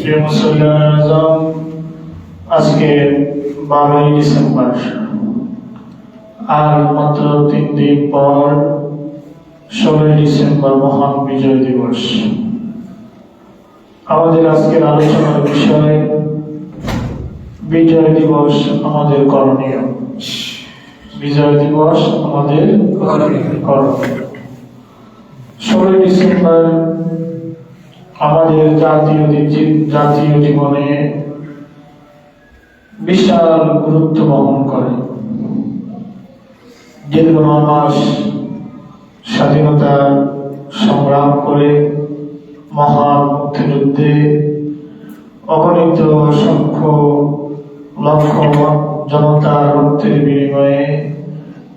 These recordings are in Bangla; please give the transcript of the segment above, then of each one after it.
প্রিয় মুসলিম আজম, আজকে 12ই ডিসেম্বর, আর মাত্র 3 দিন পর 16ই ডিসেম্বর মহান বিজয় দিবস। আমাদের আজকের আলোচনার বিষয় বিজয় দিবস আমাদের করণীয়। বিজয় দিবস আমাদের করণীয়। 16ই ডিসেম্বর আমাদের জাতীয় জীবনে বিশাল গুরুত্ব বহন করে। দীর্ঘ 9 মাস স্বাধীনতা সংগ্রাম করে মহান মুক্তিযুদ্ধে অগণিত সংখ্য লক্ষ জনতার রক্তের বিনিময়ে,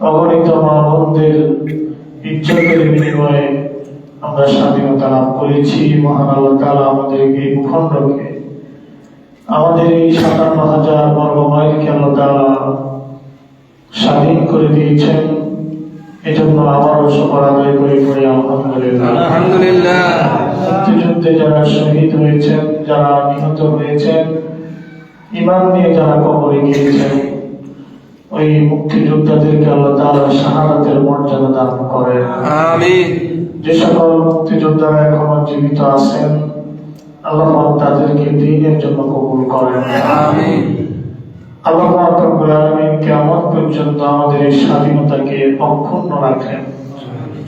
অগণিত মা বোনদের ইজ্জতের বিনিময়ে আমরা স্বাধীনতা লাভ করেছি। মহান আল্লাহ তাআলা আমাদেরকে এই ভূখণ্ডকে, আমাদের এই 57,000 বর্গ মাইলকে আল্লাহ তাআলা স্বাধীন করে দিয়েছেন। এজন্য আবারও শুকর আদায় করে পড়ি আলহামদুলিল্লাহ। মুক্তিযুদ্ধে যারা শহীদ হয়েছেন, যারা নিহত হয়েছেন, ঈমান নিয়ে যারা কবরে গিয়েছেন, ওই মুক্তিযোদ্ধাদেরকে আল্লাহ তাআলা শাহাদাতের মর্যাদা দান করেন। আমিন। যে সকল মুক্তিযোদ্ধারা এখনো জীবিত আছেন, আল্লাহ তাদেরকে দ্বীনের জন্য কবুল করেন। আমিন। আল্লাহ রাব্বুল আলামিন কিয়ামত পর্যন্ত আমাদের এই স্বাধীনতাকে অক্ষুণ্ণ রাখেন।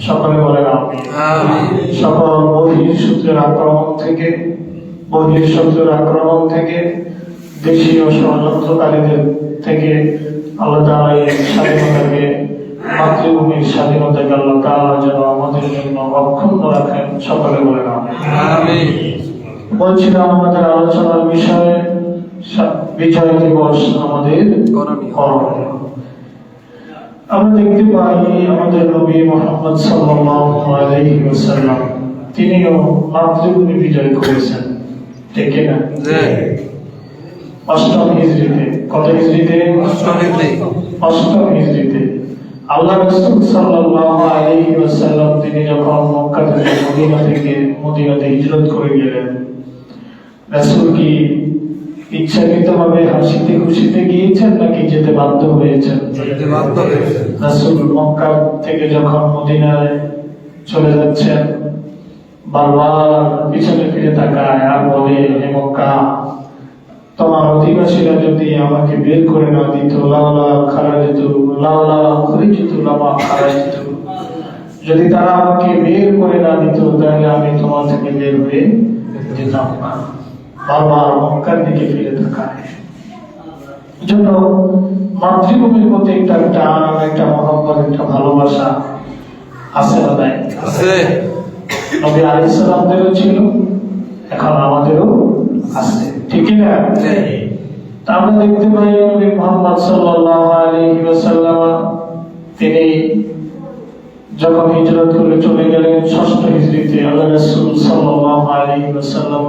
সকলে বলেন আমিন। আমিন। সকল বহিঃশত্রুর আক্রমণ থেকে দেশীয় ষড়যন্ত্রকারীদের থেকে আল্লাহ তাআলা এই স্বাধীনতাকে, মাতৃভূমির স্বাধীনতাকে আল্লাহ তাআলা যেন আমাদের জন্য অক্ষুণ্ণ রাখেন। সকলে বলেন আমিন। বলছিলাম আমাদের আলোচনার বিষয়ে বিজয় দিবস আমাদের করণীয়। আমরা দেখতে পাই আমাদের নবী মুহাম্মদ সাল্লাল্লাহু আলাইহি ওয়াসাল্লাম তিনিও মাতৃভূমি বিজয় করেছেন, ঠিক কি না? অষ্টম হিজরিতে। কত হিজরিতে? অষ্টম হিজরিতে আল্লাহ রাসূল সাল্লাল্লাহু আলাইহি ওয়াসাল্লাম তিনি যখন মক্কা থেকে মদিনাতে হিজরত করে গেলেন, রাসূল কি ইচ্ছাকৃতভাবে হাসিতে খুশিতে গিয়েছেন নাকি যেতে বাধ্য হয়েছেন? রাসূল মক্কা থেকে যখন মদিনায় চলে যাচ্ছেন, বারবার পিছনে ফিরে তাকায় আর বলে, হে মক্কা, তোমার অধিবাসীরা যদি আমাকে বের করে না দিত, যদি তারা আমাকে বের করে না দিত, তাহলে আমি তোমার থেকে বের হয়ে যেতাম না। বারবার মক্কার দিকে ফিরে তাকায়। জন্য মাতৃভূমির প্রতি একটা টান, একটা মহব্বত, একটা ভালোবাসা আছে না নাই? আছে। নবী আলাইহিস সালামদেরও ছিল, এখন আমাদেরও আছে, ঠিক না? তা আমরা দেখতে পাই নবী মুহাম্মদ সাল্লাল্লাহু আলাইহি ওয়াসাল্লাম তিনি যখন হিজরত করে চলে গেলেন 6ষ্ঠ হিজরিতে, আল্লাহ রাসূল সাল্লাল্লাহু আলাইহি ওয়াসাল্লাম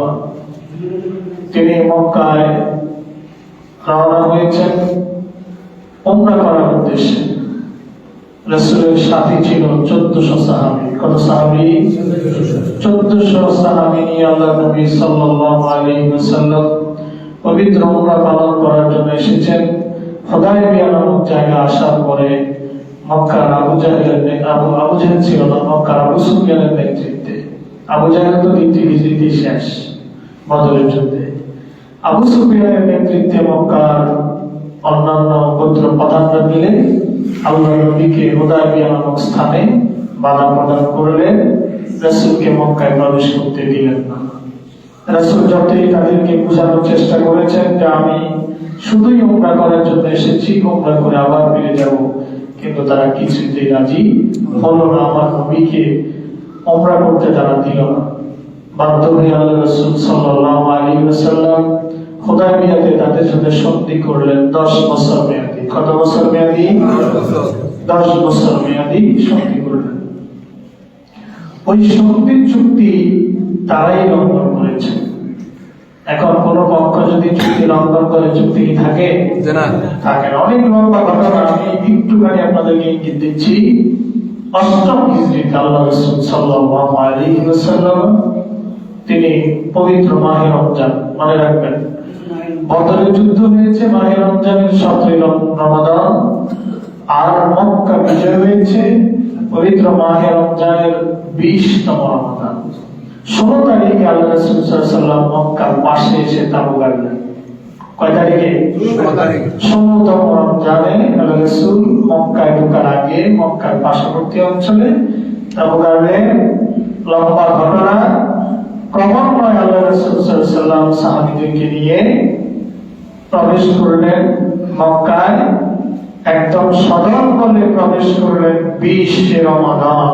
তিনি মক্কায় রওনা হয়েছেন উমরা করার উদ্দেশ্যে। রাসূলের সাথী ছিল 1400 সাহাবী। কত সাহাবী? 1400 সাহাবী নিয়ে আল্লাহ নবী সাল্লাল্লাহু আলাইহি ওয়াসাল্লাম পবিত্র উমরা পালন করার জন্য এসেছেন। হুদায়বিয়া নামক জায়গা আসার পরে মক্কার আবু জাহেল ছিল না, মক্কার আবু সুফিয়ানের নেতৃত্বে। আবু জাহেল তো 2য় হিজরিতে শেষ বদরের যুদ্ধে। আবু সুফিয়ানের নেতৃত্বে মক্কার অন্যান্য গোত্র প্রধানরা মিলে আল্লাহ নবীকে হুদায়বিয়া নামক স্থানে বাধা প্রদান করলেন, রাসূলকে মক্কায় প্রবেশ করতে দিলেন না। রাসূল যতই তাদেরকে বোঝানোর চেষ্টা করেছেন যে আমি শুধুই উমরা করার জন্য এসেছি, উমরা করে আবার ফিরে যাব, কিন্তু তারা কিছুতেই রাজি হলো না। আমার নবীকে উমরা করতে তারা দিল না। বাধ্য হয়ে আল্লাহ রাসূল সাল্লাল্লাহু আলাইহি ওয়াসাল্লাম হুদায়বিয়াতে তাদের সাথে সন্ধি করলেন 10 বছর মেয়াদী। কত বছর মেয়াদী? 10 বছর মেয়াদী সন্ধি করলেন। ওই সন্ধি চুক্তি তারাই লঙ্ঘন করেছে। এখন কোন পক্ষ যদি চুক্তি লঙ্ঘন করে, চুক্তি কি থাকে? থাকে না। অনেক লম্বা ঘটনা, আমি একটুখানি আপনাদেরকে ইঙ্গিত দিচ্ছি। 8ম হিজরিতে আল্লাহ রাসূল সাল্লাল্লাহু আলাইহি ওয়াসাল্লাম তিনি পবিত্র মাহে রমজান, মনে রাখবেন বদরের যুদ্ধ হয়েছে মাহে রমজানের 17 রমাদান, আর মক্কা বিজয় হয়েছে পবিত্র মাহে রমজানের 20তম রমাদান। 16 তারিখে আল্লাহ রাসূল সাল্লাল্লাহু আলাইহি ওয়াসাল্লাম মক্কার পাশে এসে তাঁবু গাড়লেন। কয় তারিখে? 16তম রমজানে আল্লাহ রাসূল মক্কায় ঢোকার আগে মক্কার পার্শ্ববর্তী অঞ্চলে তাঁবু গাড়লেন। লম্বা ঘটনা। ক্রমান্বয়ে আল্লাহ রাসূল সাল্লাল্লাহু আলাইহি ওয়াসাল্লাম সাহাবীদেরকে নিয়ে প্রবেশ করলেন মক্কায়। একদম সদর বলে প্রবেশ করলেন 20 রমাদান,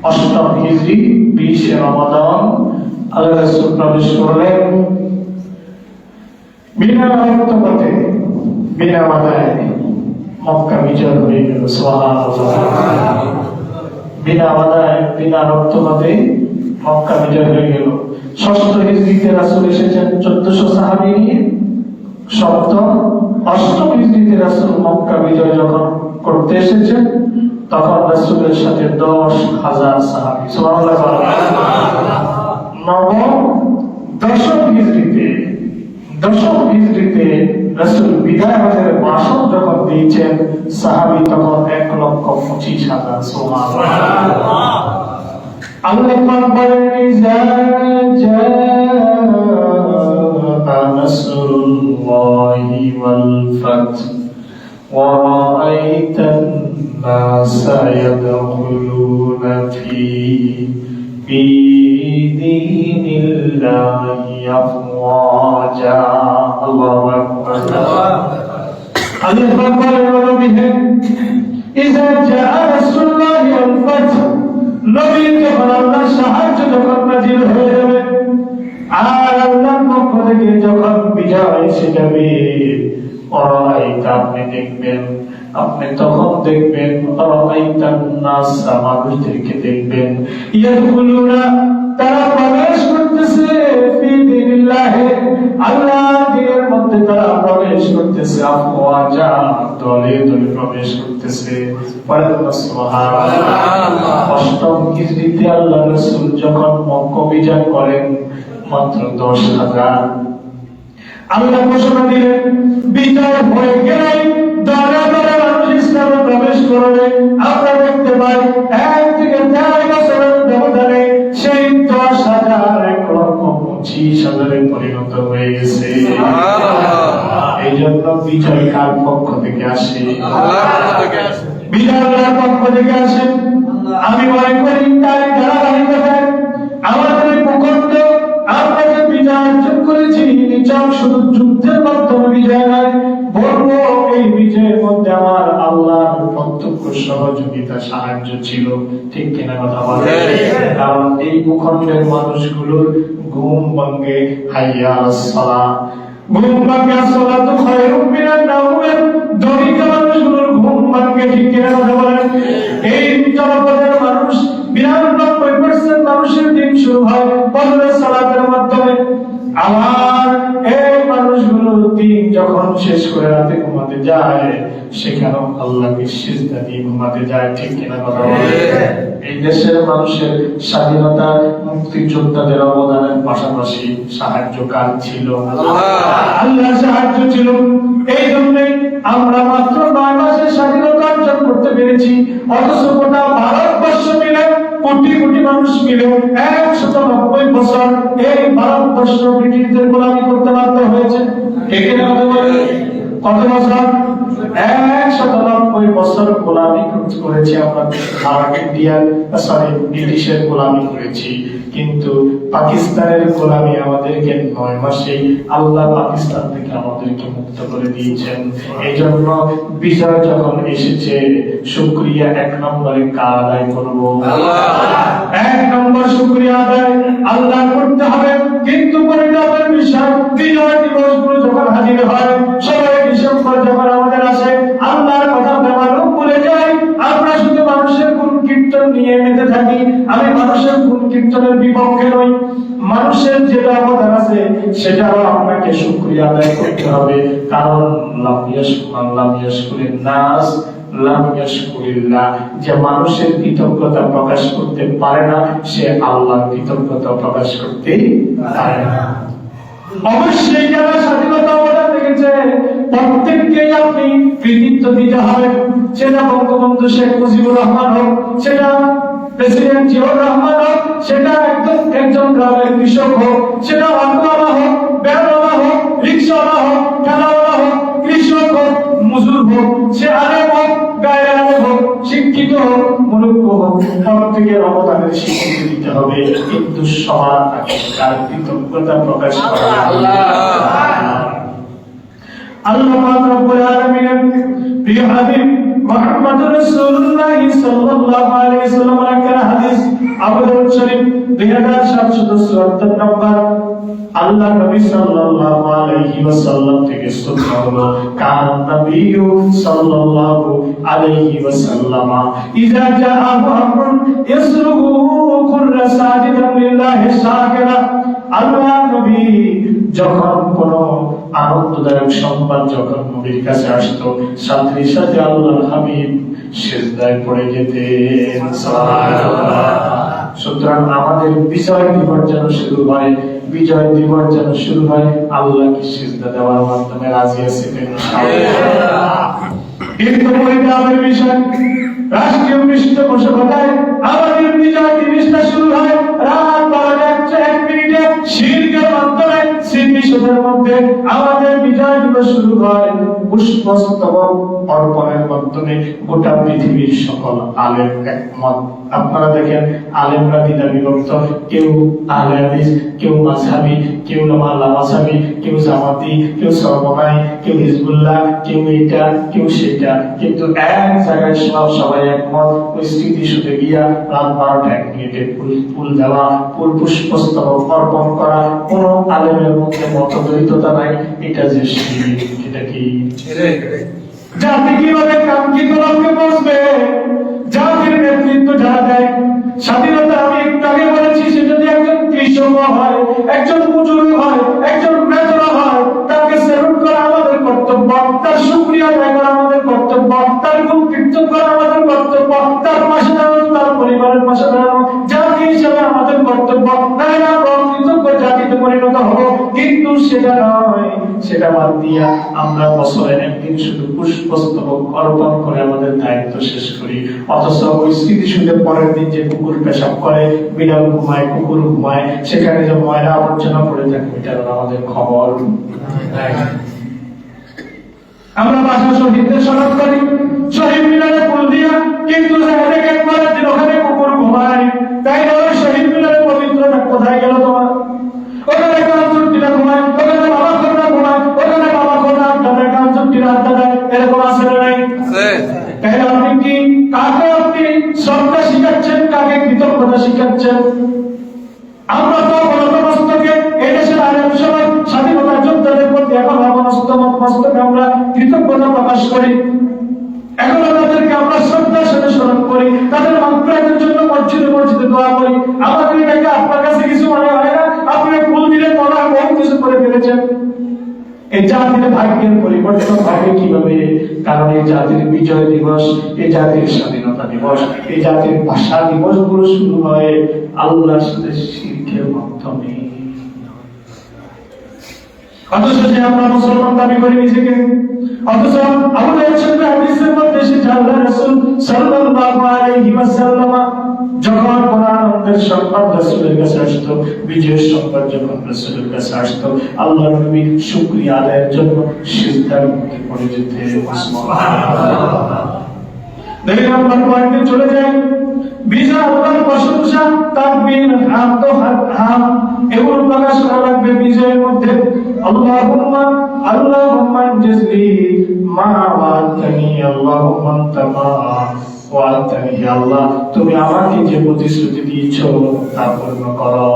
8ম হিজরি 20 রমাদান আল্লাহ রাসূল প্রবেশ করলেন। বিনা রক্তপাতে বিনা বাধায় মক্কা বিজয় হয়ে গেল। সুবহানাল্লাহ। বিনা বাধায় বিনা রক্তপাতে মক্কা বিজয় হয়ে গেল। 6ষ্ঠ হিজরিতে রাসূল এসেছেন 1400 সাহাবী নিয়ে। 7ম 8ম হিজরিতে রাসূল মক্কা বিজয় যখন করতে এসেছেন তখন রাসূলের সাথে 10,000 সাহাবী। সুবহানাল্লাহ। 9ম 10ম হিজরিতে রাসূল বিদায় হজের ভাষণ যখন দিয়েছেন সাহাবী তখন 1,25,000। সুবহানাল্লাহ। আল্লাহ পাক বলেন ইজা জাআ নাসরুল্লাহি ওয়াল ফাth ওয়া রাআইতান নাসা ইয়াদখুলুনা ফি দীনিল্লাহি আফওয়াজা। আল্লাহু আকবার। আল্লাহ পাক বলেন ইজা জাআ নাসরুল্লাহি ওয়াল ফাth, নবী যখন আল্লাহর সাহায্য যখন নাযিল হয়ে যাবে আর আল্লাহর পক্ষ থেকে যখন বিজয় এসে যাবে, আপনি দেখবেন, আপনি তখন দেখবেন মানুষদেরকে দেখবেন ইয়াদখুলুনা, তারা প্রবেশ করতেছে ফি দীনিল্লাহি, আল্লাহর দ্বীনের মধ্যে তারা প্রবেশ করতেছে, আফওয়াজা, দলে দলে প্রবেশ করতেছে। সুবহানাল্লাহ। 8ম হিজরিতে আল্লাহ রাসূল যখন মক্কা বিজয় করেন মাত্র 10,000। আল্লাহ ঘোষণা দিলেন বিজয় হয়ে গেলেই দলে দলে মানুষ ইসলামে প্রবেশ করবে। আমরা দেখতে পাই 1 থেকে 4 বছরের ব্যবধানে সেই 10,000 1,25,000 পরিণত হয়ে গেছে। এই জন্য বিজয় কার পক্ষ থেকে আসে? বিজয় আল্লাহর পক্ষ থেকে আসে। আমি মনে করি তার ধারাবাহিকতায় আমাদের ভূখণ্ড আমরা যে বিজয় অর্জন করেছি নিচম শুধু যুদ্ধের মাধ্যমে বিজয় নয়, বলবো এই বিজয়ের মধ্যে আমার আল্লাহর প্রত্যক্ষ সহযোগিতা সাহায্য ছিল। ঠিক কিনা কথা বলে? কারণ এই ভূখণ্ডের মানুষগুলোর ঘুম ভাঙ্গে হাইয়া আলাস সালাহ, ঘুম ভাঙ্গে আসসালাতু খায়রুম মিনান নাওম, দরিদ্র মানুষগুলোর ঘুম ভাঙ্গে। ঠিক কিনা কথা বলেন? এই জনপদের মানুষ 92% মানুষের দিন শুরু হয় ফজরের সালাতের মাধ্যমে। আমার এই মানুষগুলো দিন যখন শেষ করে রাতে ঘুমাতে যায় সেখানে আল্লাহকে সিজদা দিয়ে ঘুমাতে যায়। ঠিক কিনা কথা বলে? এই দেশের মানুষের স্বাধীনতা মুক্তিযোদ্ধাদের অবদানের পাশাপাশি সাহায্য কার ছিল? আল্লাহ সাহায্য ছিল। এই জন্যই আমরা মাত্র 9 মাসে স্বাধীনতা অর্জন করতে পেরেছি, অথচ গোটা ভারতবর্ষ মিলে কোটি কোটি মানুষ মিলে 190 বছর এই ভারতবর্ষ ব্রিটিশদের গোলামি করতে বাধ্য হয়েছে। এখানে কত বছর? 190 বছর গোলামি করেছি আমরা। ব্রিটিশের গোলামি করেছি, কিন্তু পাকিস্তানের গোলামি আমাদেরকে 9 মাসেই আল্লাহ পাকিস্তান থেকে আমাদেরকে মুক্ত করে দিয়েছেন। এই জন্য বিজয় যখন এসেছে শুকরিয়া 1 নম্বরে কার আদায় করবো? 1 নম্বর শুকরিয়া আদায় আল্লাহ করতে হবে। কিন্তু পরিণামের বিষয় বিজয় দিবসগুলো যখন হাজির হয়, 16 ডিসেম্বর যখন আমাদের আসে, আল্লাহর কথা বেমালুম ভুলে যাই। আমরা শুধু মানুষের গুণ কীর্তন নিয়ে মেতে থাকি। আমি মানুষের গুণ কীর্তনের বিপক্ষে নই, মানুষের যেটা অবদান আছে সেটাও আপনাকে শুকরিয়া আদায় করতে হবে। কারণ লাম ইয়াশকুরিন নাস লাম ইয়াশকুরিল্লাহ, যে মানুষের কৃতজ্ঞতা প্রকাশ করতে পারে না সে আল্লাহর কৃতজ্ঞতা প্রকাশ করতে পারে না। অবশ্যই যারা স্বাধীনতা অর্জন দেখেছে প্রত্যেককে আপনি কৃতিত্ব দিতে হবে, সেটা বঙ্গবন্ধু শেখ মুজিবুর রহমান হোক, সেটা প্রেসিডেন্ট জিয়াউর রহমান হোক, সেটা একজন গ্রামের কৃষক হোক, সেটা অটোওয়ালা হোক, ভ্যানওয়ালা হোক, রিক্সাওয়ালা হোক, ঠেলাওয়ালা হোক, কৃষক হোক, মজুর হোক, সে আলেম হোক, গায়ের আলেম হোক, শিক্ষিত হোক, মূর্খ হোক, প্রত্যেকে অবদানের স্বীকৃতি দিতে হবে, কিন্তু সবার আগে তার কৃতজ্ঞতা প্রকাশ করা আল্লাহ পাক রব্বুল আলামিনের প্রিয় হাবিব মুহাম্মদুর রাসূলুল্লাহ সাল্লাল্লাহু আলাইহি ওয়াসাল্লামের একটা হাদিস আবু দাউদ শরীফ 2774 নম্বর, আল্লাহ নবী সাল্লাল্লাহু আলাইহি ওয়াসাল্লাম থেকে সুবহানাল্লাহ কান নবিয়্যু সাল্লাল্লাহু আলাইহি ওয়াসাল্লাম ইযা জাআহু আমরুন ইয়াসরুহু কুররা সাজিদান লিল্লাহি শাকিরা। আল্লাহ নবী যখন কোন আনন্দদায়ক সংবাদ যখন নবীর কাছে আসতো, সাথে সাথে আল্লাহর হাবিব সিজদায় পড়ে যেতেন। সুবহানাল্লাহ। সুতরাং আমাদের বিজয় দিবস যেন শুরু হয়, বিজয় দিবস যেন শুরু হয় আল্লাহকে সিজদা দেওয়ার মাধ্যমে। রাজি আছেন ইনশাআল্লাহ? কিন্তু পরিতাপের বিষয়, রাষ্ট্রীয় পৃষ্ঠপোষকতায় আমাদের বিজয় দিবসটা শুরু হয় রাত 12:01 শিরকের মাধ্যমে। স্মৃতিসৌধের মধ্যে আমাদের বিজয় দিবস শুরু হয় পুষ্পস্তবক অর্পণের মাধ্যমে। গোটা পৃথিবীর সকল আলেম একমত। আপনারা দেখেন আলেমরা দ্বিধা বিভক্ত, কেউ আহলে হাদিস, কেউ মাযহাবী, কেউ লামাযহাবী, কেউ জামাতি, কেউ সরবনাই, কেউ হিজবুল্লাহ, কেউ এটা, কেউ সেটা, কিন্তু এক জায়গায় সবাই একমত। ওই স্মৃতিসৌধে গিয়া রাত 12:01 ফুল দেওয়া, পুষ্পস্তবক অর্পণ করা, কোন আলেমের মধ্যে মতদ্বৈততা নাই। এটা যে শিরক, এটা কি জাতি কিভাবে কাঙ্ক্ষিত লক্ষ্যে পৌঁছবে? জাতির নেতৃত্ব যারা দেয়, স্বাধীনতা আমি একটু আগে বলেছি, সে যদি একজন কৃষক হয়, একজন মজুর হয়, একজন বেতন হয়, তাকে সেলুট করা আমাদের কর্তব্য, তার শুকরিয়া আদায় করা আমাদের কর্তব্য, তার গুণ কীর্তন করা আমাদের কর্তব্য, তার পাশে দাঁড়ানো, তার পরিবারের পাশে দাঁড়ানো জাতি হিসাবে আমাদের কর্তব্য। তাই না কৃতজ্ঞ জাতিতে পরিণত হবো, কিন্তু সেটা নয়। সেটা বাদ দিয়া আমরা বছরে একদিন শুধু পুষ্পস্তবক অর্পণ করে আমাদের দায়িত্ব শেষ করি, অথচ ওই স্মৃতিসৌধের পরের দিন যে কুকুর পেশাব করে, বিড়াল ঘুমায়, কুকুর ঘুমায়, সেখানে যে ময়লা আবর্জনা পড়ে থাকে, এটার আমাদের খবর নাই। আমরা বাসা শহীদদের স্মরণ করি, শহীদ মিনারে ফুল দিয়া, কিন্তু একবারের দিন ওখানে কুকুর ঘুমায়। তাই ওই শহীদ মিনারের পবিত্রতা কোথায় গেল তোমার? ওখানে কাঞ্চুটিরা ঘুমায়, ওখানে বাবা খোরনা ঘুমায়, ওখানে বাবা খোরনা আড্ডা দেয়, কাঞ্চুটিরা আড্ডা দেয়, এরকম আছে না নাই? তাহলে আপনি কি কাকে আপনি শ্রদ্ধা শিখাচ্ছেন, কাকে কৃতজ্ঞতা শিখাচ্ছেন? আমরা তো গণতন্ত্রকে এই দেশের আলেম সমাজ স্বাধীনতা যোদ্ধাদের প্রতি এখন মস্তকে আমরা কৃতজ্ঞতা প্রকাশ করি, এখন তাদেরকে আমরা শ্রদ্ধার সাথে স্মরণ করি, তাদের মাগফিরাতের জন্য মসজিদে দোয়া করি। আমাদের এটাকে আপনার কাছে কিছু মনে হয় না? আপনি ফুল দিলে মনে হয় বহু কিছু করে ফেলেছেন। এই জাতির ভাগ্যের পরিবর্তন হবে কিভাবে? কারণ এই জাতির বিজয় দিবস, এই জাতির স্বাধীনতা দিবস, এই জাতির ভাষা দিবস গুলো শুরু হয় আল্লাহর সাথে শিরকের মাধ্যমে। অথচ যে আমরা মুসলমান দাবি করি নিজেকে, অথচ আমাদের একসাথে হাদিসের মধ্যে সে আল্লাহর রাসূল সাল্লাল্লাহু আলাইহি ওয়াসাল্লাম যখন কোন আনন্দের সংবাদ রাসূলের কাছে আসতো, বিজয়ের সংবাদ যখন রাসূলের কাছে আসতো, আল্লাহর নবী শুকরিয়া আদায়ের জন্য সিজদার মধ্যে পড়ে যেতেন। সুবহানাল্লাহ। দেখেন আমরা পয়েন্টে চলে যাই। বিজয় আল্লাহর প্রশংসা, তাকবীর, হামদ, হাম এগুলো প্রকাশ করা লাগবে বিজয়ের মধ্যে। আল্লাহুম্মা জাযলি মা ওয়া'আতানি, আল্লাহুম্মা তামা ওয়া'আতানি, আল্লাহ তুমি আমাকে যে প্রতিশ্রুতি দিয়েছো তা পূর্ণ করো।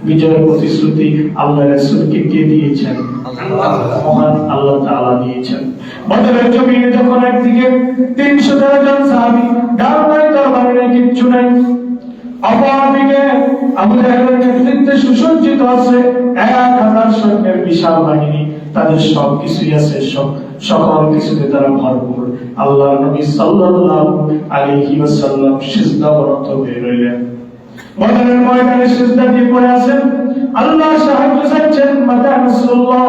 বিজয়ের প্রতিশ্রুতি আল্লাহ রাসূলকে কে দিয়েছেন? মহান আল্লাহ তাআলা দিয়েছেন। বদরের জমিনে যখন একদিকে 313 জন সাহাবী, ডান নাই তরবারি নাই, কিচ্ছু নাই, অপরদিকে আবু জাহেলের নেতৃত্বে সুসজ্জিত আছে 1000 সৈন্যের বিশাল বাহিনী, তাদের সব কিছুই আছে, সকল কিছুতে তারা ভরপুর। আল্লাহ নবী সাল্লাল্লাহু আলাইহি ওয়াসাল্লাম সিজদাবরত হয়ে রইলেন, বদরের ময়দানে সিজদা দিয়ে পড়ে আছেন। আল্লাহ সাহায্য চাচ্ছেন, মাতা রাসূলুল্লাহ,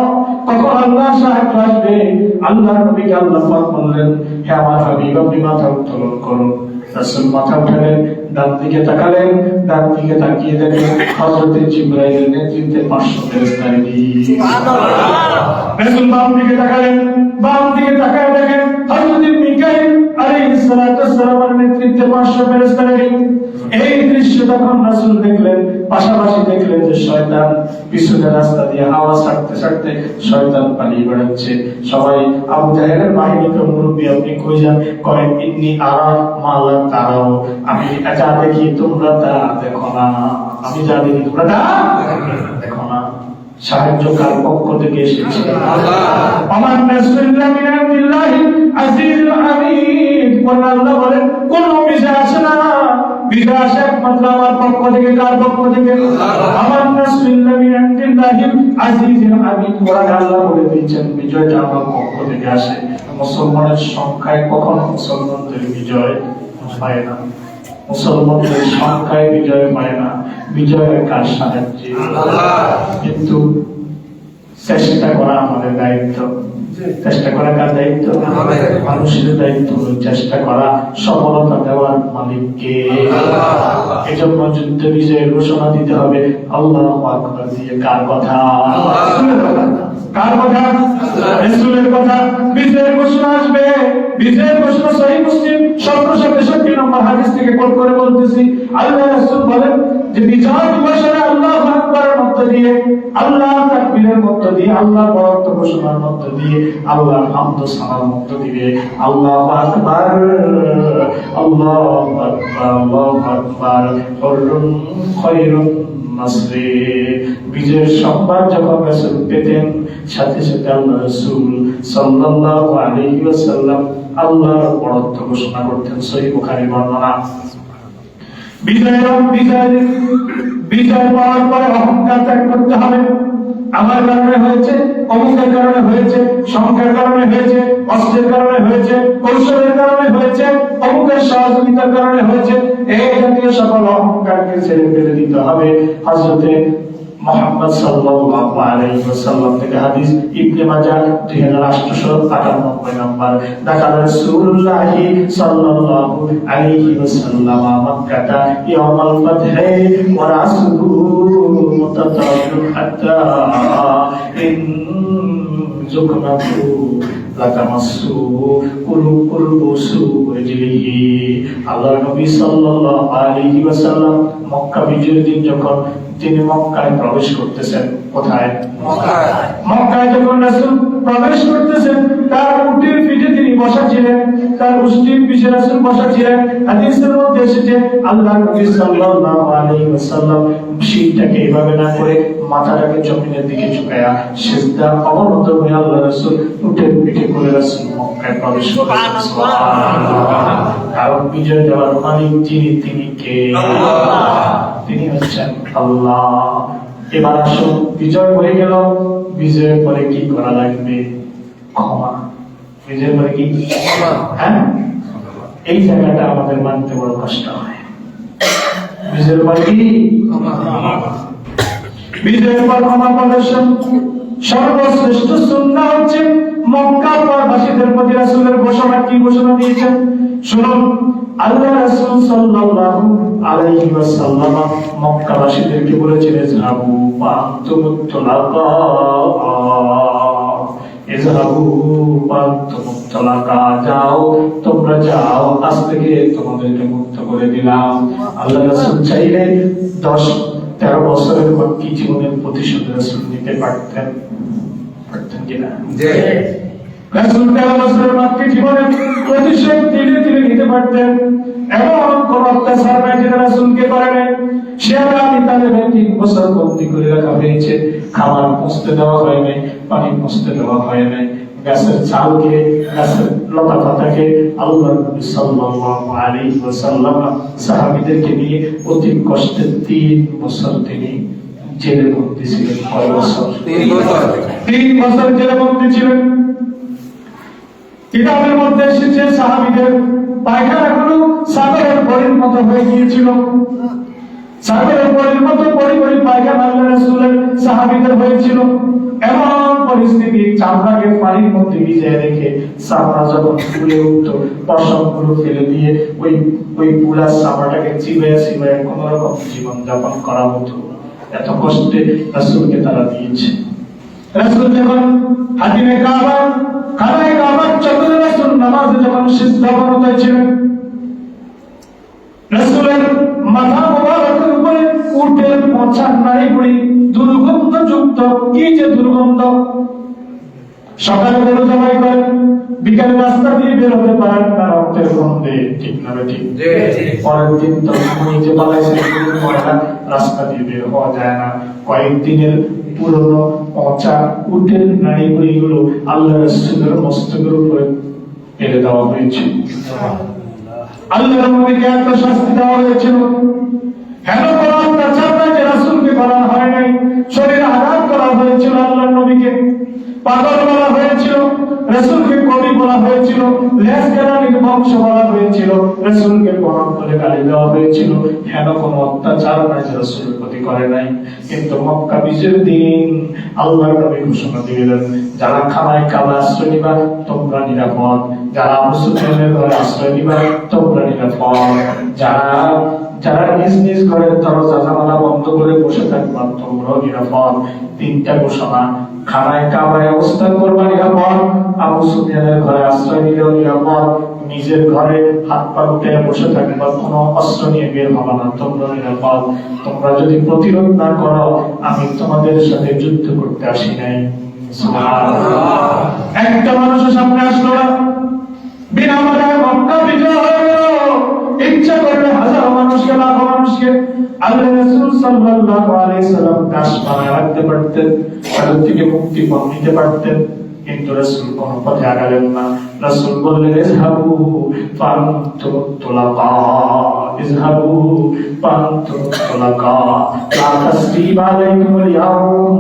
কখন আল্লাহ সাহায্য আসবে? আল্লাহ নবীকে আল্লাহ পাক বললেন, হে আমার হাবিব, আপনি মাথা উত্তোলন করুন। রাসূল মাথা উঠালেন, ডান দিকে তাকালেন, ডান দিকে তাকিয়ে দেখেন হযরত জিবরাইলের নেতৃত্বে 500 ফেরেশতা। সুবহানাল্লাহ। রাসূল বাম দিকে তাকালেন, বাম দিকে তাকায় দেখেন হযরত মিকাইল আলাইহিস সালাতু ওয়াস সালামের নেতৃত্বে 500 ফেরেশতা। এই দৃশ্য যখন রাসূল দেখলেন, পাশাপাশি দেখলেন যে শয়তান পিছনের রাস্তা দিয়ে হাওয়া ছাড়তে ছাড়তে শয়তান পালিয়ে বেড়াচ্ছে। সবাই আবু জাহেলের বাহিনীকে, মুরব্বী আপনি কই যান? কয়েক ইন্নি আরা মালা তারাও, আমি যা দেখি তোমরা তা দেখো না, আমি যা দেখি তোমরা তা দেখো না। সাহায্য কার পক্ষ থেকে এসেছে? আমার নাসরুল্লাহ মিনাল্লাহি আজিজুল হামিদ। আল্লাহ বলেন কোন বিজয় আসে না, বিজয় আসে একমাত্র আমার পক্ষ থেকে। কার পক্ষ থেকে? আমার নাসরুল্লাহ মিনাল্লাহি আজিজুল হামিদ। আল্লাহ বলে দিয়েছেন বিজয়টা আমার পক্ষ থেকে আসে। মুসলমানের সংখ্যায় কখনো মুসলমানদের বিজয় হয় না, মুসলমানদের সংখ্যায় বিজয় হয় না, বিজয়ের কার সাহায্যে। কিন্তু চেষ্টা করা আমাদের দায়িত্ব। চেষ্টা করা কার দায়িত্ব? মানুষের দায়িত্ব। চেষ্টা করা, সফলতা দেওয়ার মালিককে। এই জন্য যুদ্ধে বিজয়ের ঘোষণা দিতে হবে আল্লাহু আকবার দিয়ে। কার কথা? কার কথা? রাসূলের কথা। বিজয়ের ঘোষণা আসবে, বিজয়ের ঘোষণা সহিহ মুসলিম 1763 নম্বর হাদিস থেকে কোট করে বলতেছি। আল্লাহ রাসূল বলেন যে বিজয় ঘোষণা আল্লাহু আকবারের মধ্য দিয়ে, আল্লাহ তাকবীরের মধ্য দিয়ে, আল্লাহ বরকত ঘোষণার মধ্য দিয়ে, আল্লাহর হামদ ও সানার মধ্য দিয়ে আল্লাহু আকবার, আল্লাহু আকবার, আল্লাহু আকবার, হুররুন খায়রুন নাসরি। বিজয়ের সংবাদ যখন রাসূল পেতেন, সাথে সাথে আল্লাহ রাসূল সাল্লাল্লাহু আলাইহি ওয়াসাল্লাম আল্লাহর বরকত ঘোষণা করতেন। সহিহ বুখারী বর্ণনা। বিজয় পাওয়ার পরে অহংকার ত্যাগ করতে হবে। আমার কারণে হয়েছে, অমুকের কারণে হয়েছে, সংখ্যার কারণে হয়েছে, অস্ত্রের কারণে হয়েছে, কৌশলের কারণে হয়েছে, অমুকের সহযোগিতার কারণে হয়েছে, এই জাতীয় সকল অহংকারকে ছেড়ে ফেলে দিতে হবে। হযরতে মুহাম্মদ সাল্লাল্লাহু আলাইহি ওয়াসাল্লাম থেকে হাদিস, ইবনে মাজাহ 2898 নম্বর। দাখাল রাসূলুল্লাহ সাল্লাল্লাহু আলাইহি ওয়াসাল্লাম মক্কাতা ইয়াউমাল ফাতহি ওয়া রাসূলুহু মুতাতাবি'un হাত্তা ইন যুকনাতু লাতামাসসু কুলুবুসু রিজলিহি। আল্লাহ নবী সাল্লাল্লাহু আলাইহি ওয়াসাল্লাম মক্কা বিজয়ের দিন যখন তিনি মক্কায় প্রবেশ করতেছেন, কোথায়? মক্কায় যখন রাসূল প্রবেশ করতেছেন, তার উটের পিঠে তিনি বসা ছিলেন, তার উষ্টির পিঠে রাসূল বসা ছিলেন। হাদিসের মধ্যে এসেছে আল্লাহ নবী সাল্লাল্লাহু আলাইহি ওয়াসাল্লাম শরীরটাকে এইভাবে না করে মাথাটাকে জমিনের দিকে ঝুঁকায়া সিজদা অবনত হয়ে আল্লাহ রাসূল উটের পিঠে করে রাসূল মক্কায় প্রবেশ করেন। সুবহানাল্লাহ। কারণ বিজয় দেওয়ার মালিক যিনি, তিনি কে? তিনি হচ্ছেন আল্লাহ। এবার আসুন, বিজয় হয়ে গেল, বিজয়ের পরে কি করা লাগবে? ক্ষমা। বিজয়ের পরে কি? হ্যাঁ, এই জায়গাটা আমাদের মানতে বড় কষ্ট হয়। বিজয়ের পরে কি? বিজয়ের পর ক্ষমা প্রদর্শন। সর্বশ্রেষ্ঠ সুন্নাহ হচ্ছে মক্কাবাসীদের প্রতি রাসূলের ঘোষণা। কি ঘোষণা দিয়েছেন শুনুন। আল্লাহ রাসূল সাল্লাল্লাহু আলাইহি ওয়াসাল্লাম মক্কাবাসীদেরকে বলেছিলেন, ইযহাবু ফাআনতুমুত তুলাকা, ইযহাবু ফাআনতুমুত তুলাকা, যাও তোমরা যাও, আজ থেকে তোমাদেরকে মুক্ত করে দিলাম। আল্লাহ রাসূল চাইলে 10-13 বছরের মক্কি জীবনের প্রতিশোধ রাসূল নিতে পারতেন কিনা? জি। রাসূল 13 বছরের মক্কি জীবনের প্রতিশোধ ধীরে ধীরে নিতে পারতেন। এমন কোন অত্যাচার নাই যেটা রাসূলকে করে নাই। সে আগামী তালেবে 3 বছর বন্দী করে রাখা হয়েছে। খাবার পৌঁছতে দেওয়া হয় নাই, পানি পৌঁছতে দেওয়া হয় নাই। গাছের চালকে, গাছের লতা পাতাকে আল্লাহ নবী সাল্লাল্লাহু আলাইহি ওয়াসাল্লাম সাহাবীদেরকে নিয়ে অতি কষ্টে 3 বছর তিনি জেলে বন্দী ছিলেন। 3 বছর জেলে বন্দী ছিলেন। কিতাবের মধ্যে এসেছে সাহাবীদের পায়খানা গুলো সাগরের পরির মতো হয়ে গিয়েছিল। সাগরের পরির মতো পরি পায়খানা আল্লাহর রাসূলের সাহাবীদের হয়েছিল। এমন পরিস্থিতি, চামড়াকে পানির মধ্যে ভিজিয়ে রেখে চামড়া যখন ফুলে উঠতো, পশমগুলো ফেলে দিয়ে ওই পুরা চামড়াটাকে চিবাইয়া কোন রকম জীবন যাপন করা হতো। এত কষ্টে রাসূলকে তারা দিয়েছে। রাসূল যখন হাতিমে কাবা খানায় কাবার চত্বরে রাসূল নামাজে যখন সিজদাবরত ছিলেন, রাসূলের মাথা মোবারকের উপরে উটের পচা নাড়িভুড়ি দুর্গন্ধযুক্ত, কি যে দুর্গন্ধ। সকালে গরু জবাই করেন, বিকালে রাস্তা দিয়ে বের হতে পারেন না রক্তের গন্ধে, ঠিক না ঠিক? পরের দিন তো নিজে পালাইছেন, রাস্তা দিয়ে বের হওয়া যায় না। কয়েকদিনের পুরনো পচা উটের নাড়িভুড়ি গুলো আল্লাহ রাসূলের মস্তকের উপরে ফেলে দেওয়া হয়েছে। আল্লাহর নবীকে এত শাস্তি দেওয়া হয়েছিল। হেন কোন অত্যাচার নাই যে রাসূলকে করা হয় নাই। শরীরে আঘাত করা হয়েছিল, আল্লাহর নবীকে পাগল বলা হয়েছিল, রাসূলকে কবি বলা হয়েছিল, লেজ কেরানির বংশ বলা হয়েছিল, রাসূলকে গরম বলে গালি দেওয়া হয়েছিল। হেন কোন অত্যাচার নাই যে রাসূলের প্রতি করে নাই। কিন্তু মক্কা বিজয়ের দিন আল্লাহর নবী ঘোষণা দিলেন, যারা খানায় কাবা আশ্রয় নিবা তোমরা নিরাপদ, যারা আবু সুফিয়ানের ঘরে আশ্রয় নিবা তোমরা নিরাপদ, যারা নিজ নিজ ঘরের দরজা জানালা বন্ধ করে বসে থাকবা তোমরাও নিরাপদ। 3টা ঘোষণা, খানায় কাবায় অবস্থান করবা নিরাপদ, আবু সুফিয়ানের ঘরে আশ্রয় নিলেও নিরাপদ, নিজের ঘরে হাত পা উঠে বসে থাকবা, কোনো অস্ত্র নিয়ে বের হবা না, তোমরা নিরাপদ। তোমরা যদি প্রতিরোধ না করো আমি তোমাদের সাথে যুদ্ধ করতে আসি নাই। সুবহানাল্লাহ। একটা মানুষের সামনে আসলো না, বিনা বাধায় মক্কা বিজয় হয়ে গেল। ইচ্ছা করলে হাজার মানুষকে, লাখ মানুষকে আল্লাহ রাসূল সাল্লাল্লাহু আলাইহি সাল্লাম দাস বানায় রাখতে পারতেন, তাদের থেকে মুক্তি নিতে পারতেন, কিন্তু রাসূল কোন পথে আগালেন না। রাসূল বললেন, ইযহাবু ফানতুম তুলাকা, ইযহাবু ফানতুম তুলাকা, লা তাসরিবা আলাইকুমুল ইয়াওম,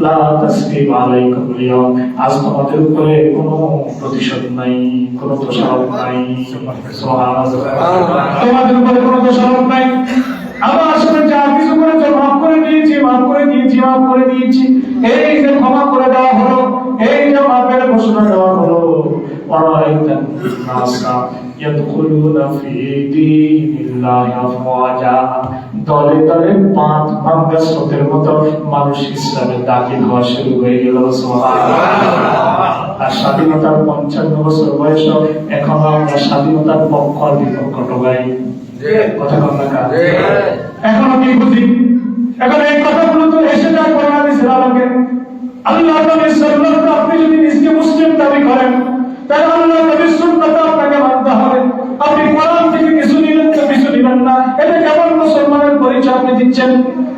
লা তাসরিবা আলাইকুমুল ইয়াওম। আজ তোমাদের উপরে কোনো প্রতিশোধ নাই, কোনো দোষারোপ নাই। সুবহানাল্লাহ। তোমাদের উপরে কোনো দোষারোপ নাই। আমার সাথে যা কিছু করেছো মাফ করে দিয়েছি, মাফ করে দিয়েছি, মাফ করে দিয়েছি। এই যে ক্ষমা করে দেওয়া হলো, এই যে মাফের ঘোষণা দেওয়া হলো। ওয়ারাইতান নাসা ইয়াদখুলুনা ফি দীনিল্লাহি আফওয়াজা, দলে দলে পাঁচ ভাঙ্গা স্রোতের মতো মানুষ ইসলামে দাখিল হওয়া শুরু হয়ে গেল। সুবহানাল্লাহ। আর স্বাধীনতার 55 বছর বয়স, এখন আমরা স্বাধীনতার পক্ষ আর বিপক্ষ টোগাই। কথা কম না কাজ এখনো কি বুঝি? এখন এই কথাগুলো তো এসে যায় কোরআন হাদিসের আলোকে। আল্লাহ নবী সাল্লাল্লাহু আলাইহি, আপনি যদি নিজকে মুসলিম দাবি করেন তাহলে আল্লাহ নবীর সুন্নাত আপনাকে মানতে হবে। আপনি কোরআন থেকে কিছু নিলেন তো কিছু নিবেন না, এটা কেমন মুসলমানের পরিচয় আপনি দিচ্ছেন?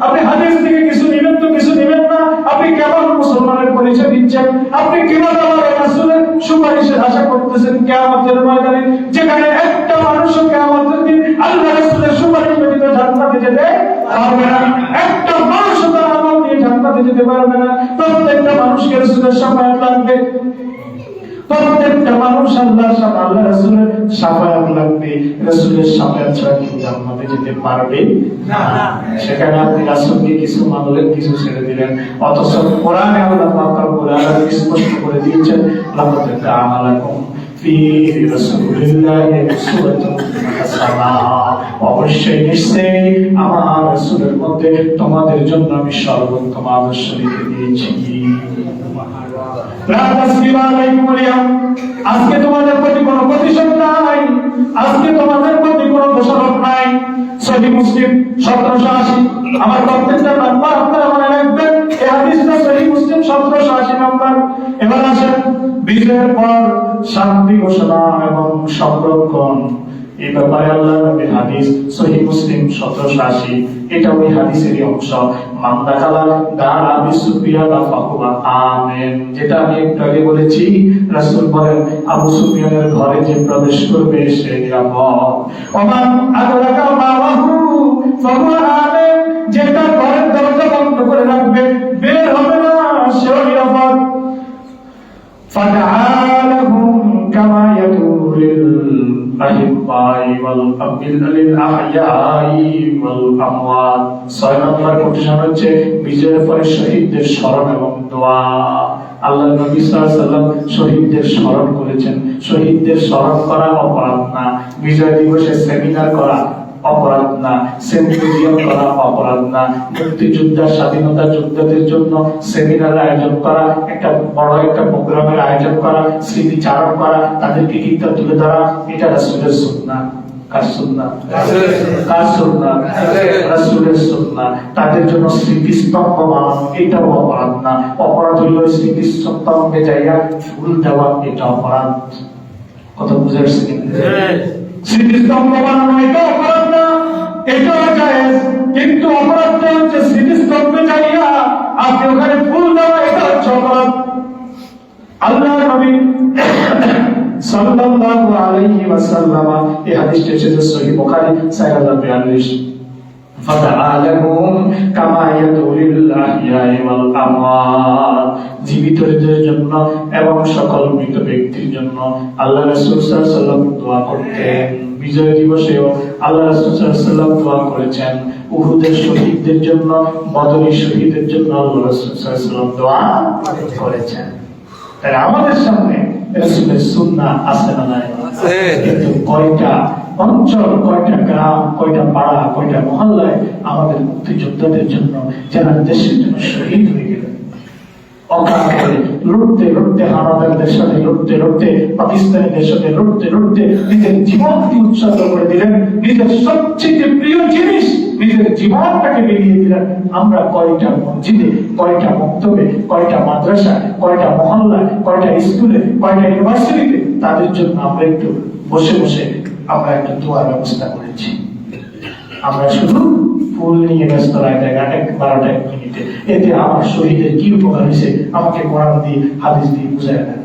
আপনি হাদিস থেকে কিছু নিলেন তো কিছু নিবেন না, আপনি কেমন মুসলমানের পরিচয় দিচ্ছেন? আপনি কিভাবে আমার রাসূলের সুপারিশের আশা করতেছেন কিয়ামতের ময়দানে, যেখানে একটা মানুষও কিয়ামতের দিন আল্লাহ রাসূলের সুপারিশ ব্যতীত জান্নাতে যেতে পারবে না, একটা মানুষও তার আমল দিয়ে জান্নাতে যেতে পারবে না। প্রত্যেকটা মানুষকে রাসূলের শাফায়াত লাগবে, প্রত্যেকটা মানুষ আল্লাহর সাথে আল্লাহ রাসূলের শাফায়াত লাগবে। রাসূলের শাফায়াত ছাড়া কেউ জান্নাতে যেতে পারবে না। সেখানে আপনি রাসূলকে কিছু মানলেন, কিছু ছেড়ে দিলেন, অথচ কোরআনে আল্লাহ পাক রব্বুল আলামিন স্পষ্ট করে দিয়েছেন, লাকাদ কানা লাকুম ফি রাসূলিল্লাহি উসওয়াতুন হাসানাহ, অবশ্যই নিশ্চয়ই আমার রাসূলের মধ্যে তোমাদের জন্য আমি সর্বোত্তম আদর্শ রেখে দিয়েছি। আজকে তোমাদের প্রতি কোনো প্রতিশোধ নাই, আজকে তোমাদের প্রতি কোনো দোষারোপ নাই। সহিহ মুসলিম 1780, আমার প্রত্যেকটা নাম্বার আপনারা মনে রাখবেন। এই হাদিসটা সহিহ মুসলিম 1780 নাম্বার। এবার আসেন বিজয়ের পর শান্তি ঘোষণা এবং সংরক্ষণ, এই ব্যাপারে আল্লাহর নবীর হাদিস সহিহ মুসলিম 1780, এটা ওই হাদিসেরই অংশ। মান্দা কালা দার আবি সুফিয়ান ফাহুয়া আমিন, যেটা আমি একটু আগে বলেছি। রাসূল বলেন, আবু সুফিয়ানের ঘরে যে প্রবেশ করবে সে নিরাপদ। ওমান আদরাকা বাহু ফাহুয়া আমিন, যেটা ঘরের দরজা করে রাখবে, বের হবে না, সেও নিরাপদ। ফাদআলাহুম কামা ইয়াতুলিল আহিবাই ওয়াল আবিল আহয়াই ওয়াল আমওয়াত। 6 নম্বর কোটেশন হচ্ছে বিজয়ের পরে শহীদদের স্মরণ এবং দোয়া। আল্লাহ নবী সাল্লাল্লাহু আলাইহি ওয়াসাল্লাম শহীদদের স্মরণ করেছেন। শহীদদের স্মরণ করা অপরাধ না, বিজয় দিবসে সেমিনার করা অপরাধ না, সিম্পোজিয়াম করা অপরাধ না, মুক্তিযোদ্ধা স্বাধীনতা যোদ্ধাদের জন্য সেমিনারের আয়োজন করা, একটা বড় একটা প্রোগ্রামের আয়োজন করা, স্মৃতিচারণ করা, তাদেরকে কিতাব তুলে ধরা, এটা রাসূলের সুন্নাহ। কার সুন্নাহ? কার সুন্নাহ? রাসূলের সুন্নাহ। তাদের জন্য স্মৃতিস্তম্ভ বানানো এটাও অপরাধ না। অপরাধ হইল স্মৃতিস্তম্ভে যাইয়া ফুল দেওয়া, এটা অপরাধ। কথা বুঝে আসছে কিনা? স্মৃতিস্তম্ভ বানানো এটা অপরাধ না, এটাও জায়েজ। কিন্তু অপরাধটা হচ্ছে স্মৃতিস্তম্ভে যাইয়া আপনি ওখানে ফুল দেওয়া, এটা হচ্ছে অপরাধ। আল্লাহ নবী সাল্লাল্লাহু আলাইহি ওয়াসাল্লাম এই হাদিসটি এসেছে সহিহ বুখারী 4042। ফাদআলাহুম কামা ইয়াতুলিল আহয়াই ওয়াল আমওয়াত। জীবিতদের জন্য এবং সকল মৃত ব্যক্তির জন্য আল্লাহ রাসূল সাল্লাল্লাহু আলাইহি ওয়াসাল্লাম দোয়া করতেন। বিজয় দিবসেও আল্লাহ রাসূল সাল্লাল্লাহু আলাইহি ওয়াসাল্লাম দোয়া করেছেন। উহুদের শহীদদের জন্য, বদরের শহীদদের জন্য আল্লাহ রাসূল সাল্লাল্লাহু আলাইহি ওয়াসাল্লাম দোয়া করেছেন। তাই আমাদের সামনে রাসূলের সুন্নাহ আছে না নাই? কিন্তু কয়টা অঞ্চল, কয়টা গ্রাম, কয়টা পাড়া, কয়টা মহল্লায় আমাদের মুক্তিযোদ্ধাদের জন্য, যারা দেশের জন্য শহীদ হয়ে গেলেন, অকাল করে লড়তে লড়তে, হানাদারদের সাথে লড়তে লড়তে, পাকিস্তানিদের সাথে লড়তে লড়তে নিজের জীবনকে উৎসর্গ করে দিলেন, নিজের সবচেয়ে প্রিয় জিনিস নিজের জীবনটাকে বিলিয়ে দিলেন। আমরা কয়টা মসজিদে, কয়টা মক্তবে, কয়টা মাদ্রাসা, কয়টা মহল্লায়, কয়টা স্কুলে, কয়টা ইউনিভার্সিটিতে তাদের জন্য আমরা একটু বসে বসে আমরা একটা দোয়ার ব্যবস্থা করেছি। আমরা শুধু ফুল নিয়ে ব্যস্ত রাখতে 12টা 1 মিনিটে, এতে আমার শহীদের কি উপকার হয়েছে আমাকে কোরআন দিয়ে হাদিস দিয়ে বুঝায় দেন।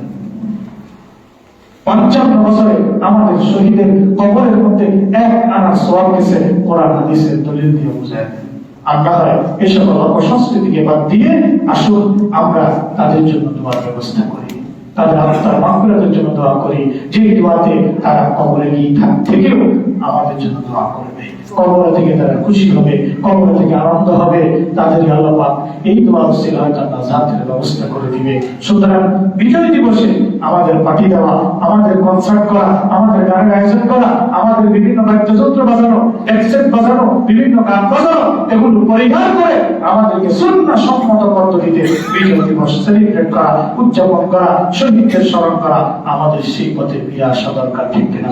55 বছরে আমাদের শহীদের কবরের মধ্যে 1 আনা সওয়াব গেছে, কোরআন হাদিসের দলিল দিয়ে বুঝায় দেন। আমরা এই সকল অপসংস্কৃতিকে বাদ দিয়ে আসুন আমরা তাদের জন্য দোয়ার ব্যবস্থা করি, তাদের আত্মার মাগফিরাতের জন্য দোয়া করি। যে দোয়াতে তারা কবরে গিয়ে থেকেও আমাদের জন্য দোয়া করবে, কবর থেকে তারা খুশি হবে, কবর থেকে আনন্দ হবে, তাদের আল্লাহ পাক এই দোয়া উসিলা হয়তো আল্লাহ জাতের ব্যবস্থা করে দিবে। সুতরাং বিজয় দিবসে আমাদের পার্টি দেওয়া, আমাদের কনসার্ট করা, আমাদের গানের আয়োজন করা, আমাদের বিভিন্ন বাদ্যযন্ত্র বাজানো, এক্সেট বাজানো, বিভিন্ন গান বাজানো, এগুলো পরিহার করে আমাদেরকে সুন্নাহ সম্মত পদ্ধতিতে বিজয় দিবস সেলিব্রেট করা, উদযাপন করা, শহীদদের স্মরণ করা, আমাদের সেই পথে ফিরে আসা দরকার। ঠিক কিনা?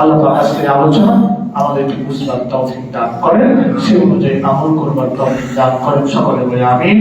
আল্লাহ পাক আজকের আলোচনা আমাদেরকে বুঝবার তৌফিক দান করেন, সেই অনুযায়ী আমল করবার তৌফিক দান করেন। সকলে বলে আমিন।